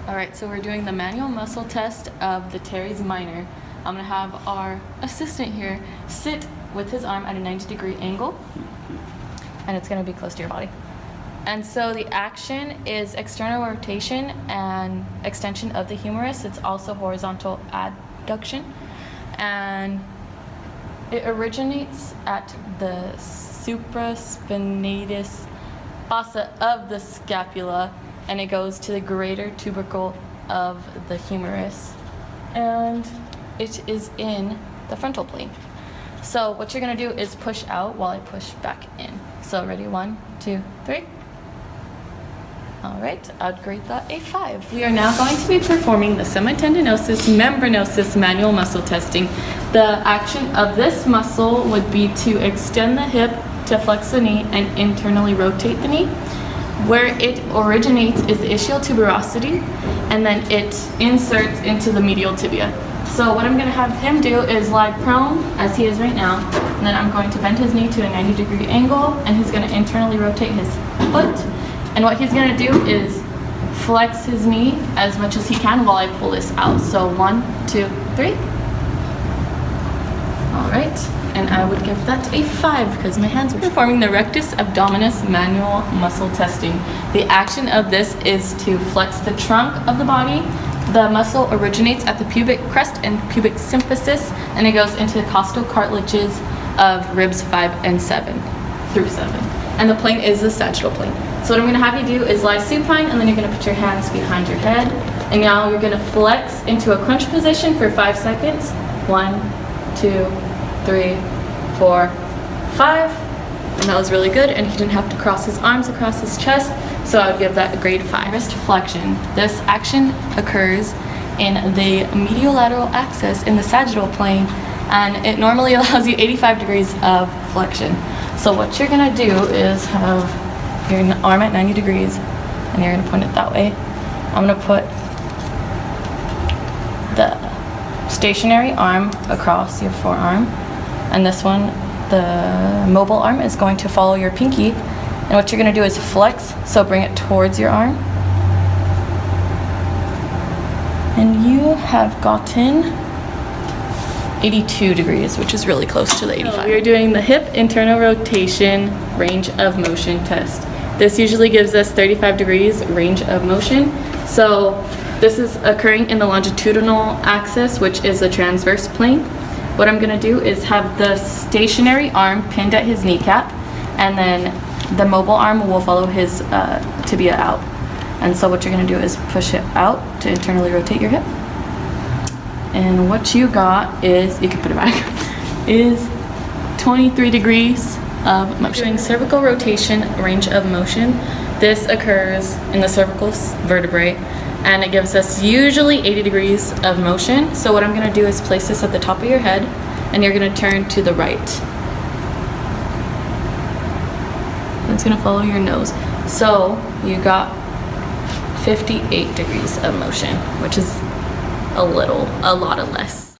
Alright, so we're doing the manual muscle test of the Teres Minor. I'm going to have our assistant here sit with his arm at a 90-degree angle, and it's going to be close to your body. And so the action is external rotation and extension of the humerus. It's also horizontal adduction, and it originates at the supraspinatus fossa of the scapula, and it goes to the greater tubercle of the humerus, and it is in the frontal plane. So what you're going to do is push out while I push back in. So ready, 1, 2, 3. All right, I'd grade that a 5. We are now going to be performing the Semitendinosus Semimembranosus manual muscle testing. The action of this muscle would be to extend the hip to flex the knee and internally rotate the knee. Where it originates is the ischial tuberosity, and then it inserts into the medial tibia. So what I'm going to have him do is lie prone, as he is right now, and then I'm going to bend his knee to a 90-degree angle, and he's going to internally rotate his foot. And what he's going to do is flex his knee as much as he can while I pull this out. So 1, 2, 3. All right. And I would give that a 5 because my hands were performing the Rectus Abdominus manual muscle testing. The action of this is to flex the trunk of the body. The muscle originates at the pubic crest and pubic symphysis, and it goes into the costal cartilages of ribs 5 and 7 through 7. And the plane is the sagittal plane. So what I'm going to have you do is lie supine, and then you're going to put your hands behind your head. And now you're going to flex into a crunch position for 5 seconds. 1, 2, 3, 4, 5, and that was really good, and he didn't have to cross his arms across his chest, so I would give that a grade 5. Wrist flexion. This action occurs in the mediolateral axis in the sagittal plane, and it normally allows you 85 degrees of flexion. So what you're going to do is have your arm at 90 degrees, and you're going to point it that way. I'm going to put the stationary arm across your forearm, and this one, the mobile arm, is going to follow your pinky. And what you're going to do is flex, so bring it towards your arm. And you have gotten 82 degrees, which is really close to the 85. So we are doing the hip internal rotation range of motion test. This usually gives us 35 degrees range of motion. So this is occurring in the longitudinal axis, which is the transverse plane. What I'm going to do is have the stationary arm pinned at his kneecap, and then the mobile arm will follow his tibia out. And so what you're going to do is push it out to internally rotate your hip. And what you got is, you can put it back, is 23 degrees of motion. Doing cervical rotation range of motion. This occurs in the cervical vertebrae, and it gives us usually 80 degrees of motion. So what I'm going to do is place this at the top of your head, and you're going to turn to the right. It's going to follow your nose. So you got 58 degrees of motion, which is a lot less.